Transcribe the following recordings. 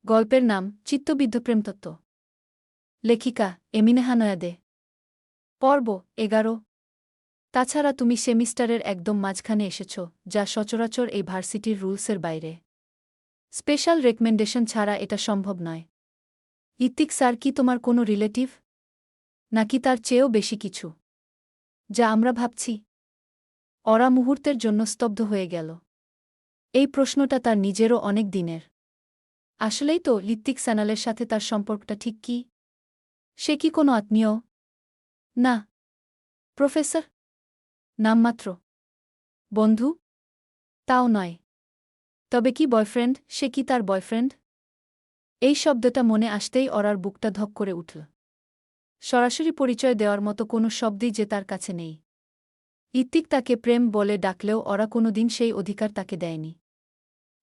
গল্পের নাম চিত্তবিদ্ধ প্রেমতত্ত্ব। লেখিকা এমিনেহা নয়াদে। পর্ব 11। তাছাড়া তুমি সেমিস্টারের একদম মাঝখানে এসেছ, যা সচরাচর এই ভার্সিটির রুলসের বাইরে। স্পেশাল রেকমেন্ডেশন ছাড়া এটা সম্ভব নয়। ইত্তিক স্যার কি তোমার কোনো রিলেটিভ, নাকি তার চেয়েও বেশি কিছু, যা আমরা ভাবছি? অরা মুহূর্তের জন্য স্তব্ধ হয়ে গেল। এই প্রশ্নটা তার নিজেরও অনেক দিনের। আসলেই তো ঋত্বিক স্যানালের সাথে তার সম্পর্কটা ঠিক কি? সে কি কোনো আত্মীয়? না। প্রফেসর? নামমাত্র বন্ধু? তাও নয়। তবে কি বয়ফ্রেন্ড? সে কি তার বয়ফ্রেন্ড? এই শব্দটা মনে আসতেই অরার বুকটা ধক করে উঠল। সরাসরি পরিচয় দেওয়ার মতো কোনো শব্দই যে তার কাছে নেই। ইত্তিক তাকে প্রেম বলে ডাকলেও অরা কোনোদিন সেই অধিকার তাকে দেয়নি।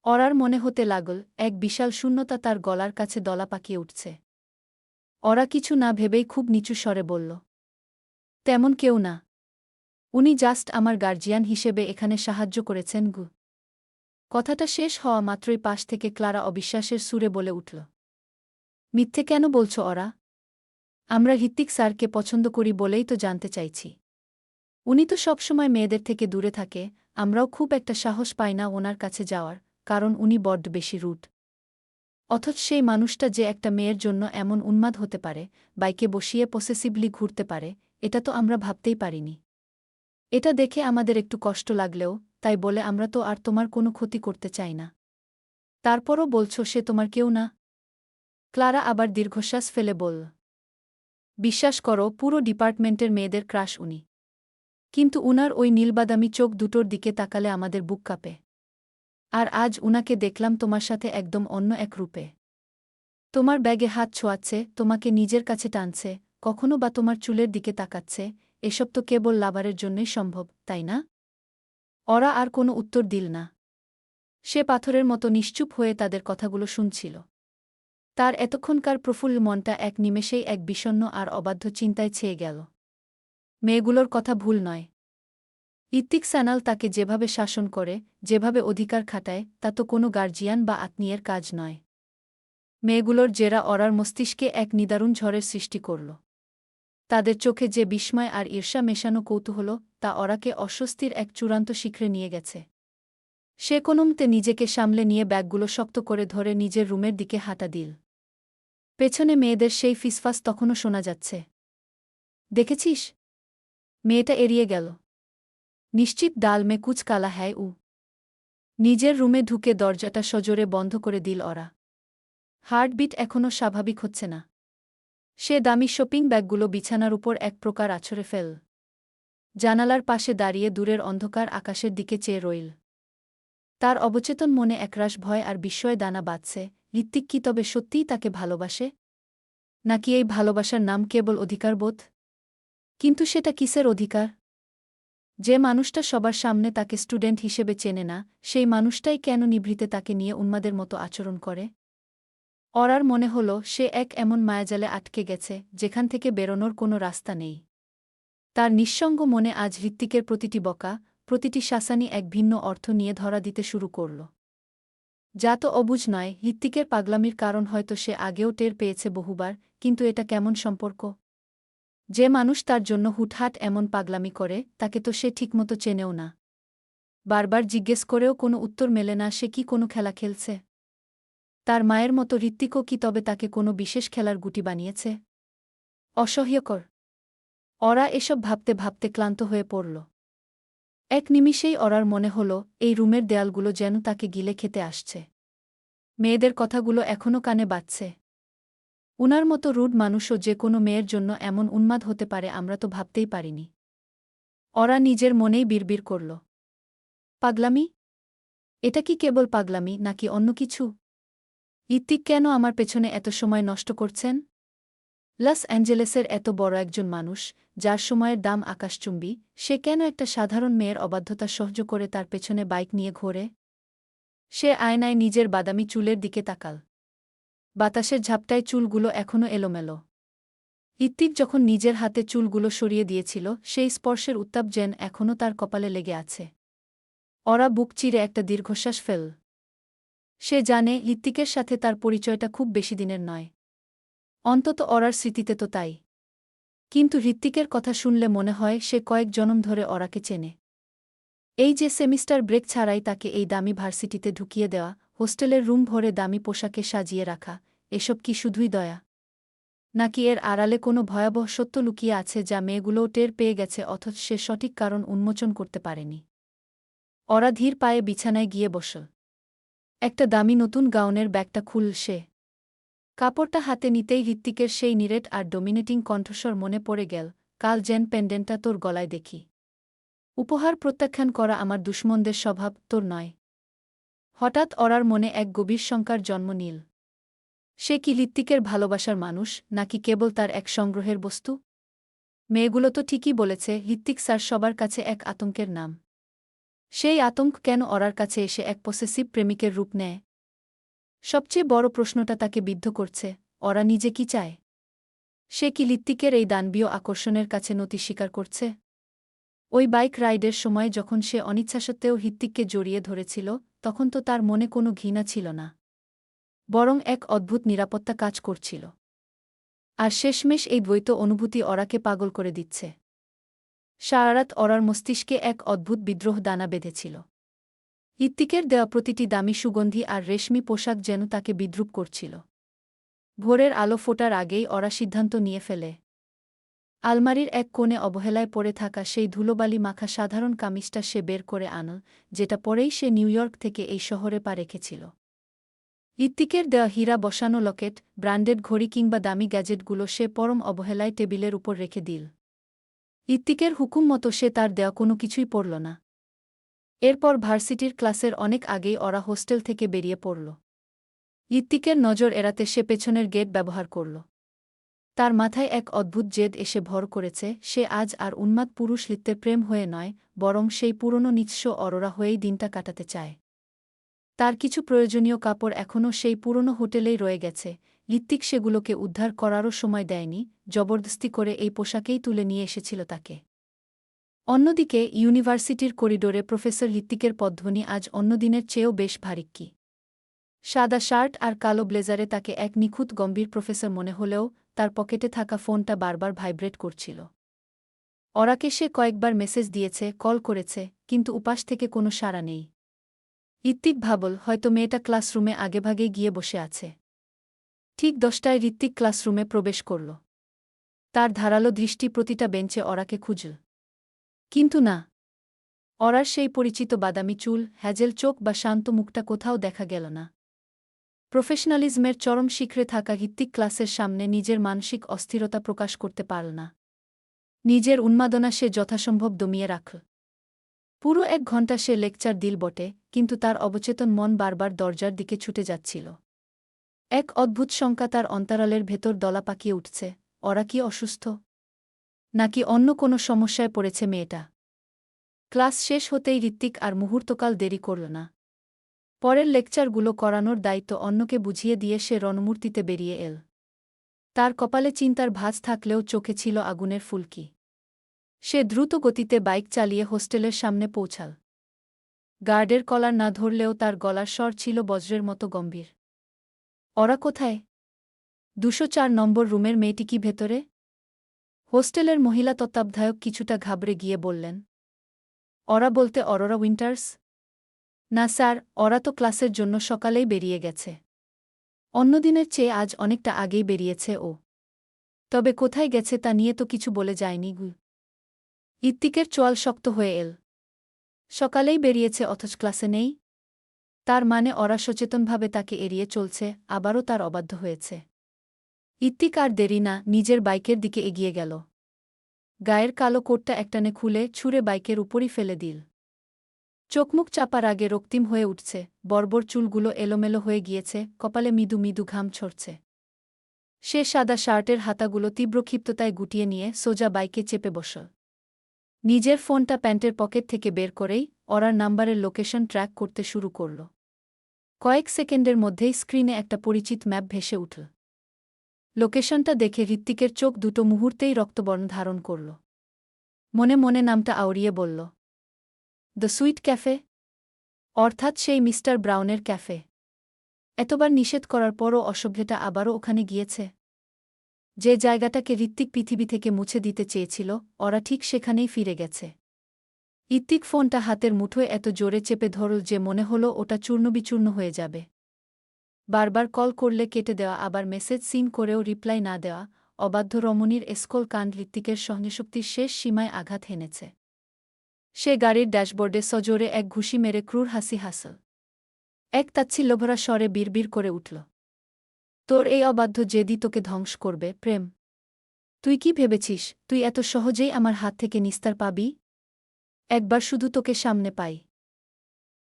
অরার মনে হতে লাগল এক বিশাল শূন্যতা তার গলার কাছে দলা পাকিয়ে উঠছে। অরা কিছু না ভেবেই খুব নিচু স্বরে বলল, তেমন কেউ না। উনি জাস্ট আমার গার্জিয়ান হিসেবে এখানে সাহায্য করেছেন গু। কথাটা শেষ হওয়া মাত্রই পাশ থেকে ক্লারা অবিশ্বাসের সুরে বলে উঠল, মিথ্যে কেন বলছ অরা? আমরা ঋত্বিক স্যারকে পছন্দ করি বলেই তো জানতে চাইছি। উনি তো সবসময় মেয়েদের থেকে দূরে থাকে, আমরাও খুব একটা সাহস পাই না ওনার কাছে যাওয়ার, কারণ উনি বড্ড বেশি রুড। অথচ সেই মানুষটা যে একটা মেয়ের জন্য এমন উন্মাদ হতে পারে, বাইকে বসিয়ে পসেসিভলি ঘুরতে পারে, এটা তো আমরা ভাবতেই পারিনি। এটা দেখে আমাদের একটু কষ্ট লাগলেও, তাই বলে আমরা তো আর তোমার কোনো ক্ষতি করতে চাই না। তারপরও বলছ সে তোমার কেউ না? ক্লারা আবার দীর্ঘশ্বাস ফেলে বলল, বিশ্বাস করো, পুরো ডিপার্টমেন্টের মেয়েদের ক্রাশ উনি। কিন্তু উনার ওই নীলবাদামি চোখ দুটোর দিকে তাকালে আমাদের বুক কাঁপে। আর আজ উনাকে দেখলাম তোমার সাথে একদম অন্য এক রূপে। তোমার ব্যাগে হাত ছোঁয়াচ্ছে, তোমাকে নিজের কাছে টানছে, কখনো বা তোমার চুলের দিকে তাকাচ্ছে। এসব তো কেবল লাভারের জন্যই সম্ভব, তাই না? ওরা আর কোনো উত্তর দিল না। সে পাথরের মতো নিশ্চুপ হয়ে তাদের কথাগুলো শুনছিল। তার এতক্ষণকার প্রফুল্ল মনটা এক নিমেষেই এক বিষণ্ণ আর অবাধ্য চিন্তায় ছেয়ে গেল। মেয়েগুলোর কথা ভুল নয়। ইত্তিক স্যানাল তাকে যেভাবে শাসন করে, যেভাবে অধিকার খাটায়, তা তো কোনো গার্জিয়ান বা আত্মীয়ের কাজ নয়। মেয়েগুলোর জেরা অরার মস্তিষ্কে এক নিদারুণ ঝড়ের সৃষ্টি করল। তাদের চোখে যে বিস্ময় আর ঈর্ষা মেশানো কৌতূহল, তা অরাকে অস্বস্তির এক চূড়ান্ত শিখরে নিয়ে গেছে। সে কোনোমতে নিজেকে সামলে নিয়ে ব্যাগগুলো শক্ত করে ধরে নিজের রুমের দিকে হাঁটা দিল। পেছনে মেয়েদের সেই ফিসফাস তখনও শোনা যাচ্ছে। দেখেছিস? মেয়েটা এড়িয়ে গেল। নিশ্চিত ডাল মে কুচ কালা হ্যায় উ। নিজের রুমে ঢুকে দরজাটা সজোরে বন্ধ করে দিল ওরা। হার্টবিট এখনও স্বাভাবিক হচ্ছে না। সে দামি শপিং ব্যাগগুলো বিছানার উপর এক প্রকার আছড়ে ফেল। জানালার পাশে দাঁড়িয়ে দূরের অন্ধকার আকাশের দিকে চেয়ে রইল। তার অবচেতন মনে একরাশ ভয় আর বিস্ময় দানা বাঁধছে। ঋত্বিক কি তবে সত্যিই তাকে ভালোবাসে? নাকি এই ভালোবাসার নাম কেবল অধিকারবোধ? কিন্তু সেটা কিসের অধিকার? যে মানুষটা সবার সামনে তাকে স্টুডেন্ট হিসেবে চেনে না, সেই মানুষটাই কেন নিভৃতে তাকে নিয়ে উন্মাদের মতো আচরণ করে? অরার মনে হল সে এক এমন মায়াজালে আটকে গেছে, যেখান থেকে বেরোনোর কোনো রাস্তা নেই। তার নিঃসঙ্গ মনে আজ ঋত্বিকের প্রতিটি বকা, প্রতিটি শাসানি এক ভিন্ন অর্থ নিয়ে ধরা দিতে শুরু করল। যা তো অবুঝ নয়, ঋত্বিকের পাগলামির কারণ হয়তো সে আগেও টের পেয়েছে বহুবার, কিন্তু এটা কেমন সম্পর্ক? যে মানুষ তার জন্য হুটহাট এমন পাগলামি করে, তাকে তো সে ঠিকমতো চেনেও না। বারবার জিজ্ঞেস করেও কোনো উত্তর মেলে না সে কি কোনো খেলা খেলছে। তার মায়ের মতো ঋত্বিকও কি তবে তাকে কোনো বিশেষ খেলার গুটি বানিয়েছে? অসহ্যকর। অরা এসব ভাবতে ভাবতে ক্লান্ত হয়ে পড়ল। এক নিমিষেই অরার মনে হল এই রুমের দেয়ালগুলো যেন তাকে গিলে খেতে আসছে। মেয়েদের কথাগুলো এখনও কানে বাজছে। উনার মতো রুড মানুষও যে কোনো মেয়ের জন্য এমন উন্মাদ হতে পারে আমরা তো ভাবতেই পারিনি। অরা নিজের মনেই বিড়বিড় করল, পাগলামি? এটা কি কেবল পাগলামি, নাকি অন্য কিছু? ঋত্বিক কেন আমার পেছনে এত সময় নষ্ট করছেন? লস অ্যাঞ্জেলেসের এত বড় একজন মানুষ, যার সময়ের দাম আকাশচুম্বী, সে কেন একটা সাধারণ মেয়ের অবাধ্যতা সহ্য করে তার পেছনে বাইক নিয়ে ঘোরে? সে আয়নায় নিজের বাদামি চুলের দিকে তাকাল। বাতাসের ঝাপটায় চুলগুলো এখনও এলোমেলো। ঋত্বিক যখন নিজের হাতে চুলগুলো সরিয়ে দিয়েছিল, সেই স্পর্শের উত্তাপ যেন এখনও তার কপালে লেগে আছে। অরা বুক চিরে একটা দীর্ঘশ্বাস ফেল। সে জানে হৃত্বিকের সাথে তার পরিচয়টা খুব বেশি দিনের নয়। অন্তত অরার স্মৃতিতে তো তাই। কিন্তু হৃত্বিকের কথা শুনলে মনে হয় সে কয়েক জনম ধরে অরাকে চেনে। এই যে সেমিস্টার ব্রেক ছাড়াই তাকে এই দামি ভার্সিটিতে ঢুকিয়ে দেওয়া, হোস্টেলের রুম ভরে দামি পোশাকে সাজিয়ে রাখা, এসব কি শুধুই দয়া? নাকি এর আড়ালে কোনো ভয়াবহ সত্য লুকিয়ে আছে যা মেয়েগুলোও টের পেয়ে গেছে অথচ সে সঠিক কারণ উন্মোচন করতে পারেনি? অরা ধীর পায়ে বিছানায় গিয়ে বসল। একটা দামি নতুন গাউনের ব্যাগটা খুলল সে। কাপড়টা হাতে নিতেই হৃত্বিকের সেই নিরেট আর ডোমিনেটিং কণ্ঠস্বর মনে পড়ে গেল, কাল যেন পেন্ডেন্টটা তোর গলায় দেখি। উপহার প্রত্যাখ্যান করা আমার দুশ্মনদের স্বভাব, তোর নয়। হঠাৎ অরার মনে এক গভীর শঙ্কার জন্ম নিল। সে কি হৃত্বিকের ভালোবাসার মানুষ, নাকি কেবল তার এক সংগ্রহের বস্তু? মেয়েগুলো তো ঠিকই বলেছে, হৃত্বিক স্যার সবার কাছে এক আতঙ্কের নাম। সেই আতঙ্ক কেন অরার কাছে এসে এক পসেসিভ প্রেমিকের রূপ নেয়? সবচেয়ে বড় প্রশ্নটা তাকে বিদ্ধ করছে, অরা নিজে কি চায়? সে কি হৃত্বিকের এই দানবীয় আকর্ষণের কাছে নতি স্বীকার করছে? ওই বাইক রাইডের সময় যখন সে অনিচ্ছাসত্ত্বেও হৃত্বিককে জড়িয়ে ধরেছিল, তখন তো তার মনে কোনো ঘৃণা ছিল না, বরং এক অদ্ভুত নিরাপত্তা কাজ করছিল। আর শেষমেশ এই দ্বৈত অনুভূতি অরাকে পাগল করে দিচ্ছে। সারারাত অরার মস্তিষ্কে এক অদ্ভুত বিদ্রোহ দানা বেঁধেছিল। হৃত্বিকের দেওয়া প্রতিটি দামি সুগন্ধি আর রেশমি পোশাক যেন তাকে বিদ্রুপ করছিল। ভোরের আলো ফোটার আগেই অরা সিদ্ধান্ত নিয়ে ফেলে। আলমারির এক কোণে অবহেলায় পড়ে থাকা সেই ধুলোবালি মাখা সাধারণ কামিজটা সে বের করে আনল, যেটা পরেই সে নিউইয়র্ক থেকে এই শহরে পা রেখেছিল। হৃত্বিকের দেওয়া হীরা বসানো লকেট, ব্র্যান্ডেড ঘড়ি কিংবা দামি গ্যাজেটগুলো সে পরম অবহেলায় টেবিলের উপর রেখে দিল। হৃত্বিকের হুকুম মতো সে তার দেওয়া কোনো কিছুই পরল না। এরপর ভার্সিটির ক্লাসের অনেক আগেই অরা হোস্টেল থেকে বেরিয়ে পড়ল। হৃত্বিকের নজর এড়াতে সে পেছনের গেট ব্যবহার করল। তার মাথায় এক অদ্ভুত জেদ এসে ভর করেছে, সে আজ আর উন্মাদ পুরুষ হৃত্যের প্রেম হয়ে নয়, বরং সেই পুরনো নিঃস্ব অরোরা হয়েই দিনটা কাটাতে চায়। তার কিছু প্রয়োজনীয় কাপড় এখনও সেই পুরনো হোটেলেই রয়ে গেছে, হৃত্বিক সেগুলোকে উদ্ধার করারও সময় দেয়নি, জবরদস্তি করে এই পোশাকেই তুলে নিয়ে এসেছিল তাকে। অন্যদিকে ইউনিভার্সিটির করিডোরে প্রফেসর হৃত্বিকের পদধ্বনি আজ অন্য দিনের চেয়েও বেশ ভারিক্কি। সাদা শার্ট আর কালো ব্লেজারে তাকে এক নিখুঁত গম্ভীর প্রফেসর মনে হলেও তার পকেটে থাকা ফোনটা বারবার ভাইব্রেট করছিল। অরাকে সে কয়েকবার মেসেজ দিয়েছে, কল করেছে, কিন্তু উপাস থেকে কোনো সাড়া নেই। হৃত্বিক ভাবল হয়তো মেয়েটা ক্লাসরুমে আগেভাগেই গিয়ে বসে আছে। ঠিক 10টায় হৃত্বিক ক্লাসরুমে প্রবেশ করল। তার ধারালো দৃষ্টি প্রতিটা বেঞ্চে অরাকে খুঁজল। কিন্তু না, অরার সেই পরিচিত বাদামি চুল, হ্যাজেল চোখ বা শান্ত মুখটা কোথাও দেখা গেল না। প্রফেশনালিজমের চরম শিখরে থাকা হৃত্বিক ক্লাসের সামনে নিজের মানসিক অস্থিরতা প্রকাশ করতে পারল না। নিজের উন্মাদনা সে যথাসম্ভব দমিয়ে রাখল। পুরো 1 ঘণ্টা সে লেকচার দিল বটে, কিন্তু তার অবচেতন মন বারবার দরজার দিকে ছুটে যাচ্ছিল। এক অদ্ভুত শঙ্কা তার অন্তরালের ভেতর দলা পাকিয়ে উঠছে, অরা কি অসুস্থ? নাকি অন্য কোনো সমস্যায় পড়েছে মেয়েটা? ক্লাস শেষ হতেই হৃত্বিক আর মুহূর্তকাল দেরি করল না। পরের লেকচারগুলো করানোর দায়িত্ব অন্যকে বুঝিয়ে দিয়ে সে রণমূর্তিতে বেরিয়ে এল। তার কপালে চিন্তার ভাঁজ থাকলেও চোখে ছিল আগুনের ফুলকি। সে দ্রুত গতিতে বাইক চালিয়ে হোস্টেলের সামনে পৌঁছাল। গার্ডের কলার না ধরলেও তার গলার স্বর ছিল বজ্রের মতো গম্ভীর। অরা কোথায়? 204 নম্বর রুমের মেয়েটি কি ভেতরে? হোস্টেলের মহিলা তত্ত্বাবধায়ক কিছুটা ঘাবড়ে গিয়ে বললেন। অরা বলতে অরোরা উইন্টার্স? না স্যার, ওরা তো ক্লাসের জন্য সকালেই বেরিয়ে গেছে। অন্যদিনের চেয়ে আজ অনেকটা আগেই বেরিয়েছে ও। তবে কোথায় গেছে তা নিয়ে তো কিছু বলে যায়নি। হৃত্বিকের চোয়াল শক্ত হয়ে এল। সকালেই বেরিয়েছে অথচ ক্লাসে নেই? তার মানে ওরা সচেতনভাবে তাকে এড়িয়ে চলছে, আবারও তার অবাধ্য হয়েছে। হৃত্বিক আর দেরি না, নিজের বাইকের দিকে এগিয়ে গেল। গায়ের কালো কোটটা একটানে খুলে ছুঁড়ে বাইকের উপরই ফেলে দিল। চোখমুখ চাপার আগে রক্তিম হয়ে উঠছে, বর্বর চুলগুলো এলোমেলো হয়ে গিয়েছে, কপালে মৃদু মৃদু ঘাম ছড়ছে। সে সাদা শার্টের হাতাগুলো তীব্র ক্ষিপ্ততায় গুটিয়ে নিয়ে সোজা বাইকে চেপে বসল। নিজের ফোনটা প্যান্টের পকেট থেকে বের করেই ওরার নাম্বারের লোকেশন ট্র্যাক করতে শুরু করল। কয়েক সেকেন্ডের মধ্যেই স্ক্রিনে একটা পরিচিত ম্যাপ ভেসে উঠল। লোকেশনটা দেখে হৃত্বিকের চোখ দুটো মুহূর্তেই রক্তবর্ণ ধারণ করল। মনে মনে নামটা আওড়িয়ে বলল, দ্য সুইট ক্যাফে, অর্থাৎ সেই মিস্টার ব্রাউনের ক্যাফে। এতবার নিষেধ করার পরও অসভ্যটা আবারও ওখানে গিয়েছে। যে জায়গাটাকে ঋত্বিক পৃথিবী থেকে মুছে দিতে চেয়েছিল, ওরা ঠিক সেখানেই ফিরে গেছে। ঋত্বিক ফোনটা হাতের মুঠোয় এত জোরে চেপে ধরল যে মনে হলো ওটা চূর্ণবিচূর্ণ হয়ে যাবে। বারবার কল করলে কেটে দেওয়া, আবার মেসেজ সিন করেও রিপ্লাই না দেওয়া, অবাধ্য রমণীর এসকল কাণ্ড ঋত্বিকের সহনশক্তির শেষ সীমায় আঘাত হেনেছে। সে গাড়ির ড্যাশবোর্ডে সজোরে এক ঘুষি মেরে ক্রূর হাসি হাসল। এক তাচ্ছিল্যভরা স্বরে বিড়বিড় করে উঠল, তোর এই অবাধ্য জেদি তোকে ধ্বংস করবে, প্রেম। তুই কি ভেবেছিস তুই এত সহজেই আমার হাত থেকে নিস্তার পাবি? একবার শুধু তোকে সামনে পাই।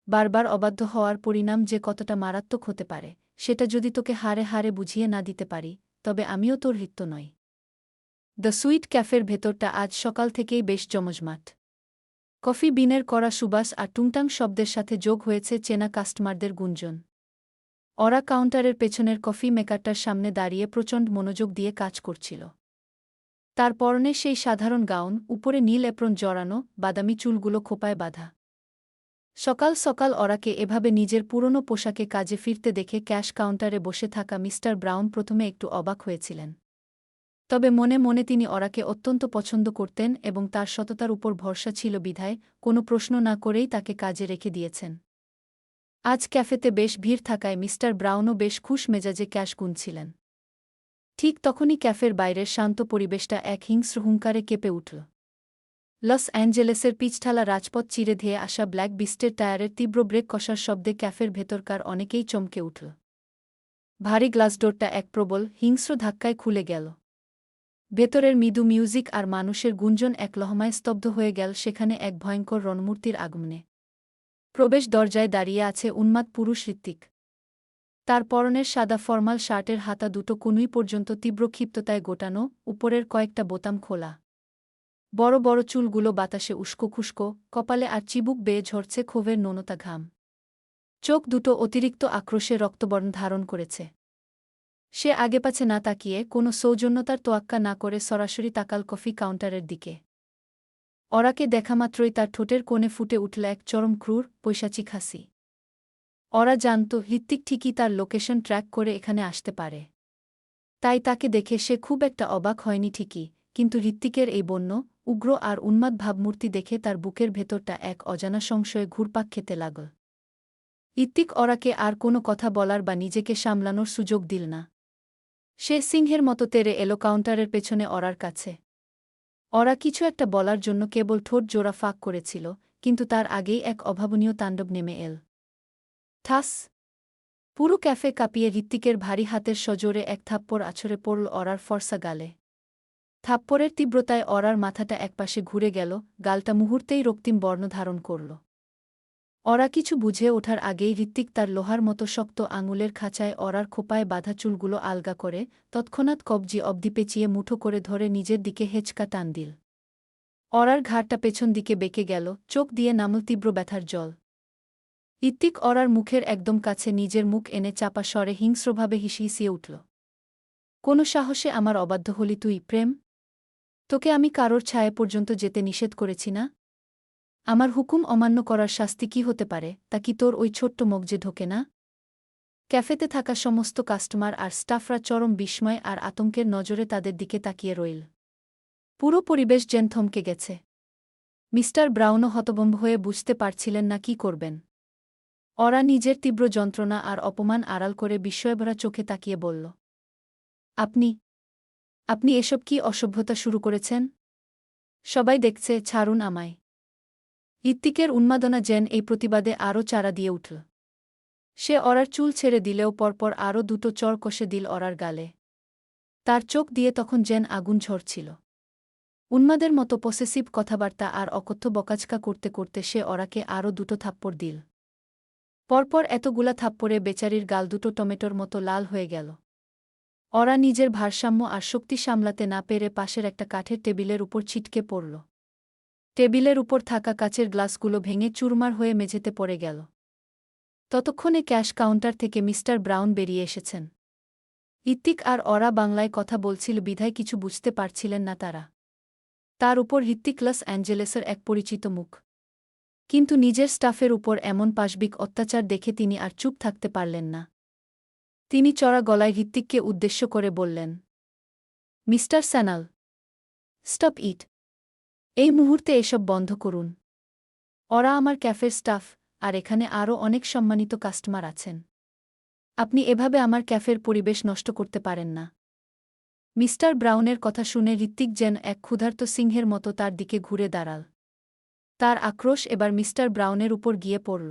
বারবার অবাধ্য হওয়ার পরিণাম যে কতটা মারাত্মক হতে পারে, সেটা যদি তোকে হারে হারে বুঝিয়ে না দিতে পারি, তবে আমিও তোর হৃত্য নই। দ্য সুইট ক্যাফের ভেতরটা আজ সকাল থেকেই বেশ জমজমাট। কফি বিনের করা সুবাস আর টুংটাং শব্দের সাথে যোগ হয়েছে চেনা কাস্টমারদের গুঞ্জন। ওরা কাউন্টারের পেছনের কফি মেকারটার সামনে দাঁড়িয়ে প্রচণ্ড মনোযোগ দিয়ে কাজ করছিল। তার পরনে সেই সাধারণ গাউন, উপরে নীল এপ্রন জড়ানো, বাদামি চুলগুলো খোপায় বাঁধা। সকাল সকাল ওরাকে এভাবে নিজের পুরনো পোশাকে কাজে ফিরতে দেখে ক্যাশ কাউন্টারে বসে থাকা মিস্টার ব্রাউন প্রথমে একটু অবাক হয়েছিলেন। তবে মনে মনে তিনি ওরাকে অত্যন্ত পছন্দ করতেন এবং তার সততার উপর ভরসা ছিল বিধায় কোনো প্রশ্ন না করেই তাকে কাজে রেখে দিয়েছেন। আজ ক্যাফেতে বেশ ভিড় থাকায় মিস্টার ব্রাউনও বেশ খুশ মেজাজে ক্যাশ গুনছিলেন। ঠিক তখনই ক্যাফের বাইরের শান্ত পরিবেশটা এক হিংস্র হুঙ্কারে কেঁপে উঠল। লস অ্যাঞ্জেলেসের পিচঢালা রাজপথ চিরে ধেয়ে আসা ব্ল্যাক বিস্টের টায়ারের তীব্র ব্রেক কষার শব্দে ক্যাফের ভেতরকার অনেকেই চমকে উঠল। ভারী গ্লাসডোরটা এক প্রবল, হিংস্র ধাক্কায় খুলে গেল। ভেতরের মৃদু মিউজিক আর মানুষের গুঞ্জন এক লহমায় স্তব্ধ হয়ে গেল সেখানে এক ভয়ঙ্কর রণমূর্তির আগমনে। প্রবেশ দরজায় দাঁড়িয়ে আছে উন্মাদ পুরুষ ঋত্বিক। তার পরনের সাদা ফরমাল শার্টের হাতা দুটো কনুই পর্যন্ত তীব্র ক্ষিপ্ততায় গোটানো, উপরের কয়েকটা বোতাম খোলা। বড় বড় চুলগুলো বাতাসে উস্কো খুস্কো, কপালে আর চিবুক বেয়ে ঝরছে ক্ষোভের নোনতা ঘাম। চোখ দুটো অতিরিক্ত আক্রোশে রক্তবর্ণ ধারণ করেছে। সে আগে-পাছে না তাকিয়ে, কোনো সৌজন্যতার তোয়াক্কা না করে সরাসরি তাকাল কফি কাউন্টারের দিকে। ওরাকে দেখামাত্রই তার ঠোঁটের কোণে ফুটে উঠল এক চরম ক্রূর, পৈশাচিক হাসি। ওরা জানত ঋত্বিক ঠিকই তার লোকেশন ট্র্যাক করে এখানে আসতে পারে। তাই তাকে দেখে সে খুব একটা অবাক হয়নি ঠিকই, কিন্তু ঋত্বিকের এই বন্য, উগ্র আর উন্মাদ ভাবমূর্তি দেখে তার বুকের ভেতরটা এক অজানা সংশয়ে ঘুরপাক খেতে লাগল। ঋত্বিক ওরাকে আর কোনো কথা বলার বা নিজেকে সামলানোর সুযোগ দিল না। সে সিংহের মতো তেড়ে এলো কাউন্টারের পেছনে ওরার কাছে। ওরা কিছু একটা বলার জন্য কেবল ঠোঁট জোড়া ফাঁক করেছিল, কিন্তু তার আগেই এক অভাবনীয় তাণ্ডব নেমে এল। ঠাস! পুরো ক্যাফে কাঁপিয়ে ঋত্বিকের ভারী হাতের সজোরে এক থাপ্পড় আছড়ে পড়ল ওরার ফর্সা গালে। থাপ্পড়ের তীব্রতায় ওরার মাথাটা একপাশে ঘুরে গেল, গালটা মুহূর্তেই রক্তিম বর্ণ ধারণ করল। ওরা কিছু বুঝে ওঠার আগেই ঋত্বিক তার লোহার মতো শক্ত আঙুলের খাঁচায় ওরার খোপায় বাঁধা চুলগুলো আলগা করে, তৎক্ষণাৎ কবজি অবধি পেঁচিয়ে মুঠো করে ধরে নিজের দিকে হেঁচকা টান দিল। ওরার ঘাড়টা পেছন দিকে বেঁকে গেল, চোখ দিয়ে নামল তীব্র ব্যথার জল। ঋত্বিক ওরার মুখের একদম কাছে নিজের মুখ এনে চাপা স্বরে হিংস্রভাবে হিসিয়ে উঠল। কোনো সাহসে আমার অবাধ্য হলি তুই, প্রেম? তোকে আমি কারোর ছায়া পর্যন্ত যেতে নিষেধ করেছি না? আমার হুকুম অমান্য করার শাস্তি কি হতে পারে তা কি তোর ওই ছোট্ট মগজে ঢোকে না? ক্যাফেতে থাকা সমস্ত কাস্টমার আর স্টাফরা চরম বিস্ময় আর আতঙ্কের নজরে তাদের দিকে তাকিয়ে রইল। পুরো পরিবেশ যেন থমকে গেছে। মিস্টার ব্রাউনও হতভম্ব হয়ে বুঝতে পারছিলেন না কি করবেন। ওরা নিজের তীব্র যন্ত্রণা আর অপমান আড়াল করে বিস্ময়ভরা চোখে তাকিয়ে বলল, আপনি আপনি এসব কি অসভ্যতা শুরু করেছেন? সবাই দেখছে, ছাড়ুন আমায়। ঋত্বিকের উন্মাদনা যেন এই প্রতিবাদে আরও চাড়া দিয়ে উঠল। সে ওরার চুল ছেড়ে দিলেও পরপর আরও দুটো চড় কষে দিল ওরার গালে। তার চোখ দিয়ে তখন যেন আগুন ঝরছিল। উন্মাদের মতো পসেসিভ কথাবার্তা আর অকথ্য বকাঝকা করতে করতে সে ওরাকে আরও দুটো থাপ্পড় দিল। পরপর এতগুলা থাপ্পড়ে বেচারির গাল দুটো টমেটোর মতো লাল হয়ে গেল। ওরা নিজের ভারসাম্য আর শক্তি সামলাতে না পেরে পাশের একটা কাঠের টেবিলের উপর ছিটকে পড়ল। টেবিলের উপর থাকা কাচের গ্লাসগুলো ভেঙে চুরমার হয়ে মেঝেতে পড়ে গেল। ততক্ষণে ক্যাশ কাউন্টার থেকে মিস্টার ব্রাউন বেরিয়ে এসেছেন। ঋত্বিক আর ওরা বাংলায় কথা বলছিল বিধায় কিছু বুঝতে পারছিলেন না তারা। তার উপর ঋত্বিক লস অ্যাঞ্জেলেসের এক পরিচিত মুখ। কিন্তু নিজের স্টাফের উপর এমন পাশবিক অত্যাচার দেখে তিনি আর চুপ থাকতে পারলেন না। তিনি চড়া গলায় হৃত্বিককে উদ্দেশ্য করে বললেন, মিস্টার স্যানাল, স্টপ ইট। এই মুহূর্তে এসব বন্ধ করুন। ওরা আমার ক্যাফের স্টাফ, আর এখানে আরও অনেক সম্মানিত কাস্টমার আছেন। আপনি এভাবে আমার ক্যাফের পরিবেশ নষ্ট করতে পারেন না। মিস্টার ব্রাউনের কথা শুনে হৃত্বিক যেন এক ক্ষুধার্ত সিংহের মতো তার দিকে ঘুরে দাঁড়াল। তার আক্রোশ এবার মিস্টার ব্রাউনের উপর গিয়ে পড়ল।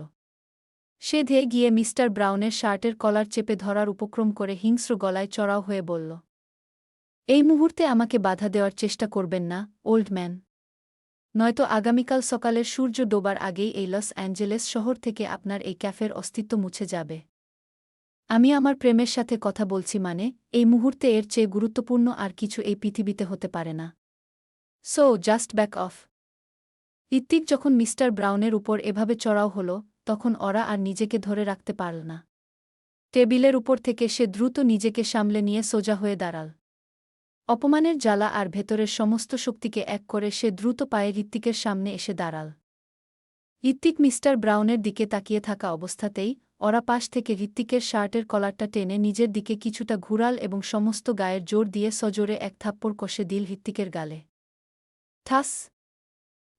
সে ধেয়ে গিয়ে মিস্টার ব্রাউনের শার্টের কলার চেপে ধরার উপক্রম করে হিংস্র গলায় চড়াও হয়ে বলল, এই মুহূর্তে আমাকে বাধা দেওয়ার চেষ্টা করবেন না, ওল্ড ম্যান। নয়তো আগামীকাল সকালের সূর্য ডোবার আগেই এই লস অ্যাঞ্জেলেস শহর থেকে আপনার এই ক্যাফের অস্তিত্ব মুছে যাবে। আমি আমার প্রেমের সাথে কথা বলছি, মানে এই মুহূর্তে এর চেয়ে গুরুত্বপূর্ণ আর কিছু এই পৃথিবীতে হতে পারে না। So just back of. Hrithik যখন মিস্টার ব্রাউনের উপর এভাবে চড়াও হল, তখন ওরা আর নিজেকে ধরে রাখতে পারল না। টেবিলের উপর থেকে সে দ্রুত নিজেকে সামলে নিয়ে সোজা হয়ে দাঁড়াল। অপমানের জ্বালা আর ভেতরের সমস্ত শক্তিকে এক করে সে দ্রুত পায়ে হৃত্বিকের সামনে এসে দাঁড়াল। হৃত্বিক মিস্টার ব্রাউনের দিকে তাকিয়ে থাকা অবস্থাতেই ওরা পাশ থেকে হৃত্বিকের শার্টের কলারটা টেনে নিজের দিকে কিছুটা ঘুরাল এবং সমস্ত গায়ের জোর দিয়ে সজোরে এক থাপ্পড় কষে দিল হৃত্বিকের গালে। ঠাস!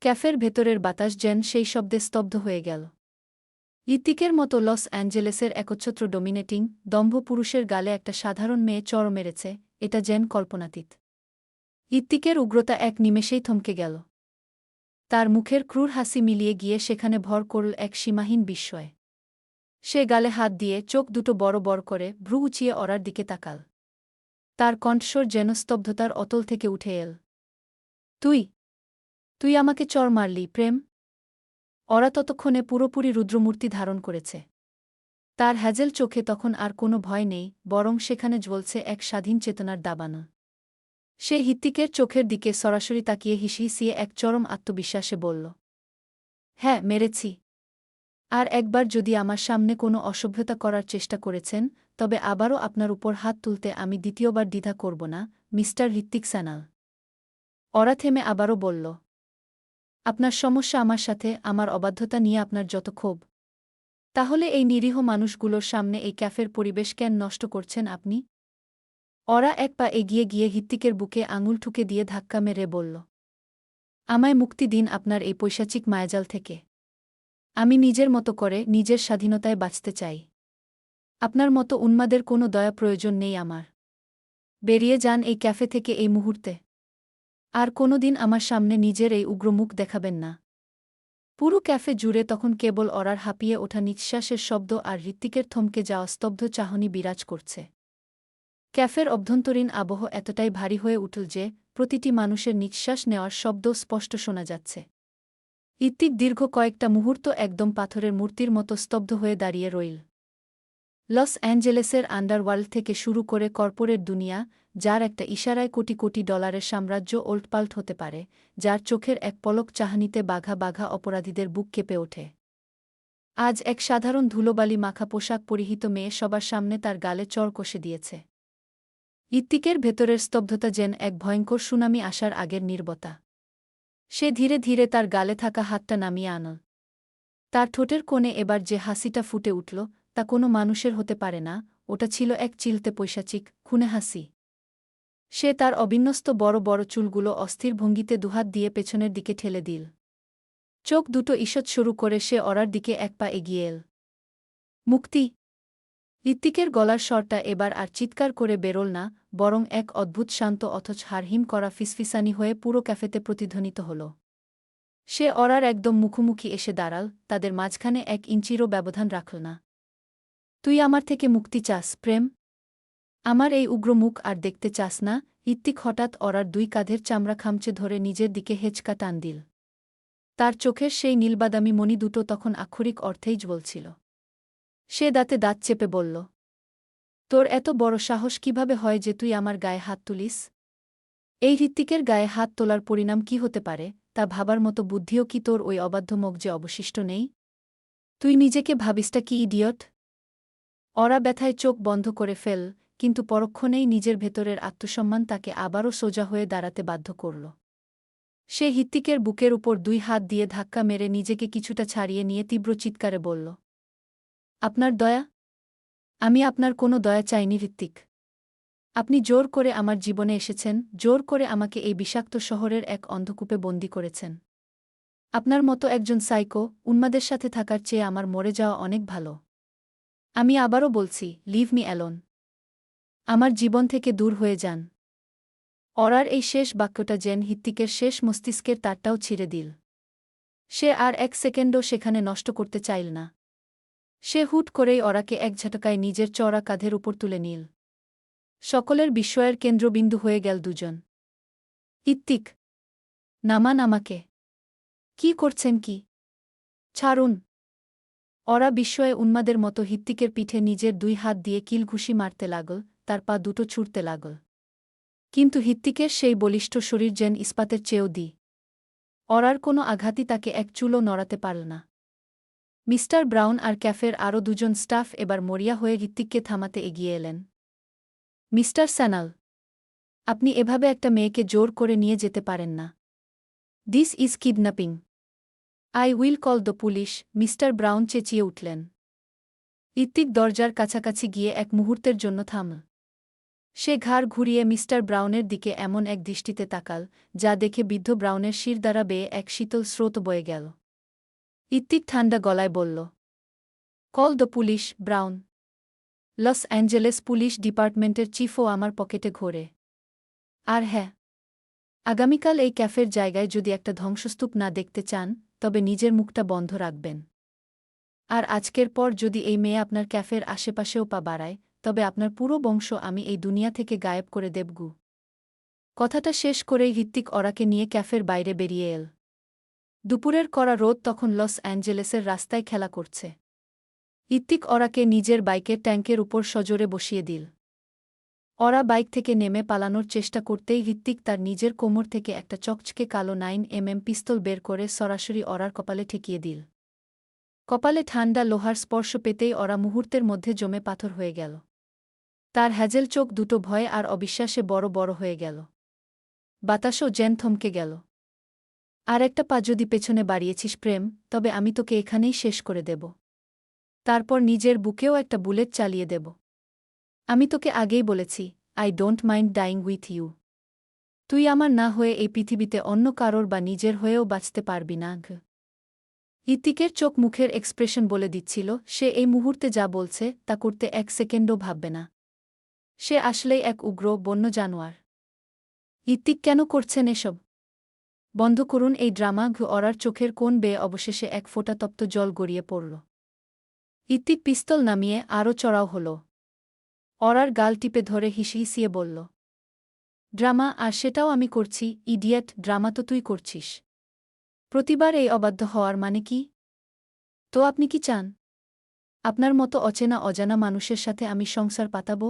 ক্যাফের ভেতরের বাতাস যেন সেই শব্দে স্তব্ধ হয়ে গেল। হৃত্বিকের মতো লস অ্যাঞ্জেলেসের একচ্ছত্র ডমিনেটিং দম্ভ পুরুষের গালে একটা সাধারণ মেয়ে চড় মেরেছে, এটা যেন কল্পনাতীত। হৃত্বিকের উগ্রতা এক নিমেষেই থমকে গেল। তার মুখের ক্রূর হাসি মিলিয়ে গিয়ে সেখানে ভর করল এক সীমাহীন বিস্ময়। সে গালে হাত দিয়ে চোখ দুটো বড় বড় করে ভ্রু উঁচিয়ে ওরার দিকে তাকাল। তার কণ্ঠস্বর যেন স্তব্ধতার অতল থেকে উঠে এল। তুই তুই আমাকে চড় মারলি, প্রেম? ওরা ততক্ষণে পুরোপুরি রুদ্রমূর্তি ধারণ করেছে। তার হ্যাজেল চোখে তখন আর কোনো ভয় নেই, বরং সেখানে জ্বলছে এক স্বাধীন চেতনার দাবানল। সে হৃত্বিকের চোখের দিকে সরাসরি তাকিয়ে হিসিয়ে এক চরম আত্মবিশ্বাসে বলল, হ্যাঁ, মেরেছি। আর একবার যদি আমার সামনে কোনো অসভ্যতা করার চেষ্টা করেছেন, তবে আবারও আপনার উপর হাত তুলতে আমি দ্বিতীয়বার দ্বিধা করব না, মিস্টার হৃত্বিক স্যানাল। ওরা থেমে আবারও বলল, আপনার সমস্যা আমার সাথে, আমার অবাধ্যতা নিয়ে আপনার যত ক্ষোভ। তাহলে এই নিরীহ মানুষগুলোর সামনে এই ক্যাফের পরিবেশ কেন নষ্ট করছেন আপনি? ওরা এক পা এগিয়ে গিয়ে হৃত্বিকের বুকে আঙুল ঠুকে দিয়ে ধাক্কা মেরে বলল, আমায় মুক্তি দিন আপনার এই পৈশাচিক মায়াজাল থেকে। আমি নিজের মতো করে নিজের স্বাধীনতায় বাঁচতে চাই। আপনার মতো উন্মাদের কোনো দয়া প্রয়োজন নেই আমার। বেরিয়ে যান এই ক্যাফে থেকে এই মুহূর্তে। আর কোনোদিন আমার সামনে নিজের এই উগ্র মুখ দেখাবেন না। পুরো ক্যাফে জুড়ে তখন কেবল ওরার হাঁপিয়ে ওঠা নিঃশ্বাসের শব্দ আর হৃত্বিকের থমকে যাওয়া স্তব্ধ চাহনি বিরাজ করছে। ক্যাফের অভ্যন্তরীণ আবহ এতটাই ভারী হয়ে উঠল যে প্রতিটি মানুষের নিঃশ্বাস নেওয়ার শব্দ স্পষ্ট শোনা যাচ্ছে। হৃত্বিক দীর্ঘ কয়েকটা মুহূর্ত একদম পাথরের মূর্তির মতো স্তব্ধ হয়ে দাঁড়িয়ে রইল। লস অ্যাঞ্জেলেসের আন্ডারওয়ার্ল্ড থেকে শুরু করে কর্পোরেট দুনিয়া, যার একটা ইশারায় কোটি কোটি ডলারের সাম্রাজ্য ওলটপাল্ট হতে পারে, যার চোখের এক পলক চাহনিতে বাঘা বাঘা অপরাধীদের বুক কেঁপে ওঠে। আজ এক সাধারণ ধুলোবালি মাখা পোশাক পরিহিত মেয়ে সবার সামনে তার গালে চড় কষে দিয়েছে। হৃত্বিকের ভেতরের স্তব্ধতা যেন এক ভয়ঙ্কর সুনামি আসার আগের নীরবতা। সে ধীরে ধীরে তার গালে থাকা হাতটা নামিয়ে আনল। তার ঠোঁটের কোণে এবার যে হাসিটা ফুটে উঠল, তা কোনো মানুষের হতে পারে না, ওটা ছিল এক চিলতে পৈশাচিক, খুনে হাসি। সে তার অবিন্যস্ত বড় বড় চুলগুলো অস্থির ভঙ্গিতে দুহাত দিয়ে পেছনের দিকে ঠেলে দিল। চোখ দুটো ঈষৎ শুরু করে সে ওরার দিকে এক পা এগিয়ে এল। মুক্তি! হৃত্বিকের গলার স্বরটা এবার আর চিৎকার করে বেরোল না, বরং এক অদ্ভুত শান্ত অথচ হারহিম করা ফিসফিসানি হয়ে পুরো ক্যাফেতে প্রতিধ্বনিত হল। সে ওরার একদম মুখোমুখি এসে দাঁড়াল, তাদের মাঝখানে 1 ইঞ্চিরও ব্যবধান রাখল না। তুই আমার থেকে মুক্তি চাস, প্রেম? আমার এই উগ্র মুখ আর দেখতে চাস না? হৃত্বিক হঠাৎ ওরার 2 কাঁধের চামড়া খামচে ধরে নিজের দিকে হেঁচকা টান দিল। তার চোখের সেই নীলবাদামি মণি দুটো তখন আক্ষরিক অর্থেই জ্বলছিল। সে দাঁতে দাঁত চেপে বলল, তোর এত বড় সাহস কিভাবে হয় যে তুই আমার গায়ে হাত তুলিস? এই হৃত্বিকের গায়ে হাত তোলার পরিণাম কি হতে পারে, তা ভাবার মতো বুদ্ধিও কি তোর ওই অবাধ্য মগজে অবশিষ্ট নেই? তুই নিজেকে ভাবিসটা কি ইডিয়ট? ওরা ব্যথায় চোখ বন্ধ করে ফেল, কিন্তু পরক্ষণেই নিজের ভেতরের আত্মসম্মান তাকে আবারও সোজা হয়ে দাঁড়াতে বাধ্য করল। সে হৃত্বিকের বুকের উপর 2 হাত দিয়ে ধাক্কা মেরে নিজেকে কিছুটা ছাড়িয়ে নিয়ে তীব্র চিৎকারে বলল, আপনার দয়া? আমি আপনার কোনো দয়া চাইনি ঋত্বিক। আপনি জোর করে আমার জীবনে এসেছেন, জোর করে আমাকে এই বিষাক্ত শহরের এক অন্ধকূপে বন্দী করেছেন। আপনার মতো একজন সাইকো, উন্মাদের সাথে থাকার চেয়ে আমার মরে যাওয়া অনেক ভালো। আমি আবারও বলছি, লিভ মি অ্যালোন। আমার জীবন থেকে দূর হয়ে যান। অরার এই শেষ বাক্যটা যেন হৃত্বিকের শেষ মস্তিষ্কের তারটাও ছিঁড়ে দিল। সে আর এক সেকেন্ডও সেখানে নষ্ট করতে চাইল না। সে হুট করেই অরাকে এক ঝাটকায় নিজের চওড়া কাঁধের উপর তুলে নিল। সকলের বিস্ময়ের কেন্দ্রবিন্দু হয়ে গেল দুজন। হৃত্বিক, নামান আমাকে। কি করছেন কি? ছাড়ুন। অরা বিস্ময়ে উন্মাদের মতো হৃত্বিকের পিঠে নিজের দুই হাত দিয়ে কিলঘুষি মারতে লাগল, তার পা দুটো ছুটতে লাগল। কিন্তু হৃত্বিকের সেই বলিষ্ঠ শরীর যেন ইস্পাতের চেয়েও দি। অরার কোনো আঘাতই তাকে এক চুলও নড়াতে পারল না। মিস্টার ব্রাউন আর ক্যাফের আরও দুজন স্টাফ এবার মরিয়া হয়ে হৃত্বিককে থামাতে এগিয়ে এলেন। মিস্টার স্যানাল, আপনি এভাবে একটা মেয়েকে জোর করে নিয়ে যেতে পারেন না। This is kidnapping. I will call the police, mister brown চেঁচিয়ে উঠলেন। হৃত্বিক দরজার কাছাকাছি গিয়ে এক মুহূর্তের জন্য থামল। সে ঘাড় ঘুরিয়ে মিস্টার ব্রাউনের দিকে এমন এক দৃষ্টিতে তাকাল, যা দেখে বৃদ্ধ ব্রাউনের শির দ্বারা বেয়ে এক শীতল স্রোত বয়ে গেল। হৃত্বিক ঠান্ডা গলায় বলল, call the police, brown. Los Angeles police ডিপার্টমেন্টের চিফও আমার পকেটে ঘোরে। আর হ্যাঁ, আগামীকাল এই ক্যাফের জায়গায় যদি একটা ধ্বংসস্তূপ না দেখতে চান, তবে নিজের মুখটা বন্ধ রাখবেন। আর আজকের পর যদি এই মেয়ে আপনার ক্যাফের আশেপাশেও পা বাড়ায়, তবে আপনার পুরো বংশ আমি এই দুনিয়া থেকে গায়েব করে দেবগু। কথাটা শেষ করেই হৃত্বিক অরাকে নিয়ে ক্যাফের বাইরে বেরিয়ে এল। দুপুরের কড়া রোদ তখন লস অ্যাঞ্জেলেসের রাস্তায় খেলা করছে। হৃত্বিক অরাকে নিজের বাইকের ট্যাঙ্কের উপর সজোরে বসিয়ে দিল। অরা বাইক থেকে নেমে পালানোর চেষ্টা করতেই হৃত্বিক তার নিজের কোমর থেকে একটা চকচকে কালো 9mm পিস্তল বের করে সরাসরি অরার কপালে ঠেকিয়ে দিল। কপালে ঠান্ডা লোহার স্পর্শ পেতেই অরা মুহূর্তের মধ্যে জমে পাথর হয়ে গেল। তার হ্যাজেল চোখ দুটো ভয়ে আর অবিশ্বাসে বড় বড় হয়ে গেল। বাতাসও যেন থমকে গেল। আর একটা পা যদি পেছনে বাড়িয়েছিস প্রেম, তবে আমি তোকে এখানেই শেষ করে দেব। তারপর নিজের বুকেও একটা বুলেট চালিয়ে দেব। আমি তোকে আগেই বলেছি, I don't mind dying with you. তুই আমার না হয়ে এই পৃথিবীতে অন্য কারোর বা নিজের হয়েও বাঁচতে পারবি না। হৃত্বিকের চোখ মুখের এক্সপ্রেশন বলে দিচ্ছিল, সে এই মুহূর্তে যা বলছে তা করতে এক সেকেন্ডও ভাববে না। সে আসলেই এক উগ্র, বন্য জানোয়ার। হৃত্বিক কেন করছেন এসব? বন্ধ করুন এই ড্রামা। অরার চোখের কোণ বেয়ে অবশেষে এক ফোঁটা তপ্ত জল গড়িয়ে পড়ল। হৃত্বিক পিস্তল নামিয়ে আরও চড়াও হল। অরার গাল টিপে ধরে হিসিয়ে বলল, ড্রামা? আর সেটাও আমি করছি? ইডিয়েট, ড্রামা তো তুই করছিস। প্রতিবার এই অবাধ্য হওয়ার মানে কি? তো আপনি কি চান? আপনার মতো অচেনা অজানা মানুষের সাথে আমি সংসার পাতাব?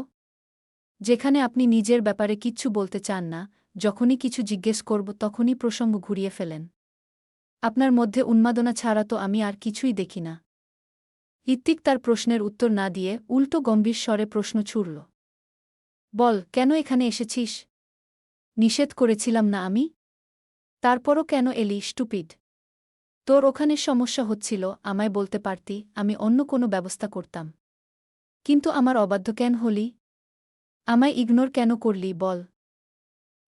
যেখানে আপনি নিজের ব্যাপারে কিচ্ছু বলতে চান না, যখনই কিছু জিজ্ঞেস করব তখনই প্রসঙ্গ ঘুরিয়ে ফেলেন। আপনার মধ্যে উন্মাদনা ছাড়া তো আমি আর কিছুই দেখি না। হৃত্বিক তার প্রশ্নের উত্তর না দিয়ে উল্টো গম্ভীর স্বরে প্রশ্ন ছুড়ল, বল, কেন এখানে এসেছিস? নিষেধ করেছিলাম না আমি? তারপরও কেন এলি, স্টুপিড? তোর ওখানে সমস্যা হচ্ছিল, আমায় বলতে পারতি, আমি অন্য কোনো ব্যবস্থা করতাম। কিন্তু আমার অবাধ্য কেন হলি? আমায় ইগনোর কেন করলি, বল?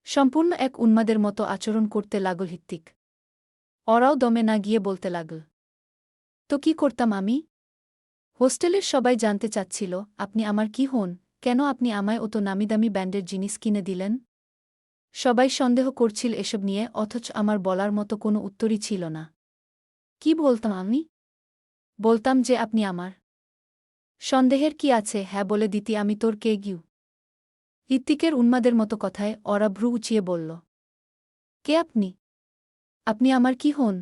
সম্পূর্ণ এক উন্মাদের মতো আচরণ করতে লাগল হৃত্বিক। ওরাও দমে না গিয়ে বলতে লাগল, তো কি করতাম আমি? হোস্টেলের সবাই জানতে চাচ্ছিল, আপনি আমার কি হন, কেন আপনি আমায় অত নামিদামি ব্যান্ডের জিনিস কিনে দিলেন? সবাই সন্দেহ করছিল এসব নিয়ে, অথচ আমার বলার মতো কোনো উত্তরই ছিল না। কি বলতাম আমি? বলতাম যে আপনি আমার। সন্দেহের কি আছে, হ্যাঁ বলে দিতি আমি তোর কে গিউ। হৃত্বিকের উন্মাদের মতো কথায় ওরা ভ্রু উঁচিয়ে বলল, কে আপনি? আপনি আমার কি হন?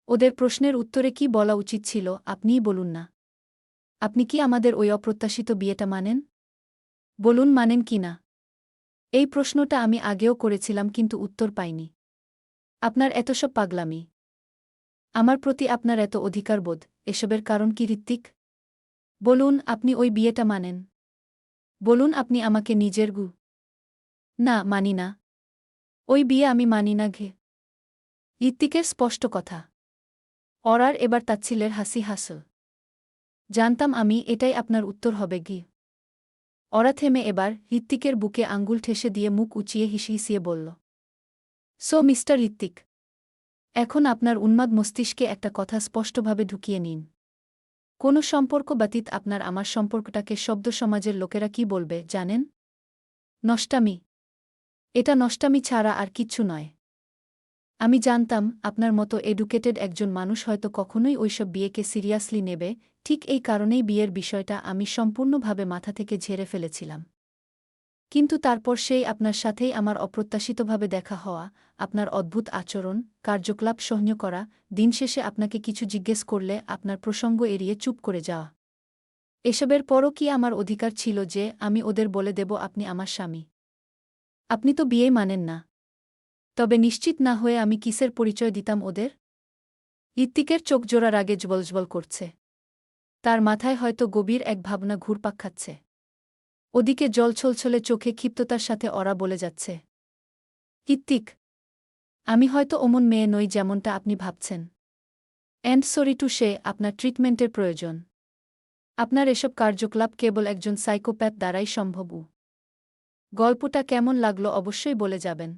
ওদের প্রশ্নের উত্তরে কি বলা উচিত ছিল আপনিই বলুন না। আপনি কি আমাদের ওই অপ্রত্যাশিত বিয়েটা মানেন? বলুন, মানেন কি না? এই প্রশ্নটা আমি আগেও করেছিলাম কিন্তু উত্তর পাইনি। আপনার এত সব পাগলামি, আমার প্রতি আপনার এত অধিকারবোধ, এসবের কারণ কি হৃত্বিক? বলুন, আপনি ওই বিয়েটা মানেন? বলুন আপনি আমাকে নিজের গু। না, মানি না। ওই বিয়ে আমি মানি না। হৃত্বিকের স্পষ্ট কথা। অরার এবার তাচ্ছিলের হাসি হাসল। জানতাম আমি এটাই আপনার উত্তর হবে গি। ওরা থেমে এবার ঋত্বিকের বুকে আঙ্গুল ঠেসে দিয়ে মুখ উঁচিয়ে হিসিয়ে বলল। সো মিস্টার ঋত্বিক, এখন আপনার উন্মাদ মস্তিষ্কে একটা কথা স্পষ্টভাবে ঢুকিয়ে নিন। কোনো সম্পর্ক ব্যতীত আপনার আমার সম্পর্কটাকে শব্দ সমাজের লোকেরা কি বলবে জানেন? নষ্টামি। এটা নষ্টামি ছাড়া আর কিচ্ছু নয়। আমি জানতাম আপনার মতো এডুকেটেড একজন মানুষ হয়তো কখনোই ওইসব বিয়েকে সিরিয়াসলি নেবে, ঠিক এই কারণেই বিয়ের বিষয়টা আমি সম্পূর্ণভাবে মাথা থেকে ঝেড়ে ফেলেছিলাম। কিন্তু তারপর সেই আপনার সাথেই আমার অপ্রত্যাশিতভাবে দেখা হওয়া, আপনার অদ্ভুত আচরণ, কার্যকলাপ সহ্য করা, দিন শেষে আপনাকে কিছু জিজ্ঞেস করলে আপনার প্রসঙ্গ এড়িয়ে চুপ করে যাওয়া। এসবের পরও কি আমার অধিকার ছিল যে আমি ওদের বলে দেব আপনি আমার স্বামী? আপনি তো বিয়েই মানেন না। তবে নিশ্চিত না হয়ে আমি কিসের পরিচয় দিতাম ওদের? ঋত্বিকের চোখজোড়া রাগে জ্বলজ্বল করছে। তার মাথায় হয়তো গভীর এক ভাবনা ঘুরপাক খাচ্ছে। ওদিকে জল ছলছলে চোখে ক্ষিপ্ততার সাথে ওরা বলে যাচ্ছে। ঋত্বিক, আমি হয়তো অমন মেয়ে নই যেমনটা আপনি ভাবছেন। অ্যান্ড সরি টু সে আপনার ট্রিটমেন্টের প্রয়োজন। আপনার এসব কার্যকলাপ কেবল একজন সাইকোপ্যাথ দ্বারাই সম্ভব। গল্পটা কেমন লাগলো অবশ্যই বলে যাবেন।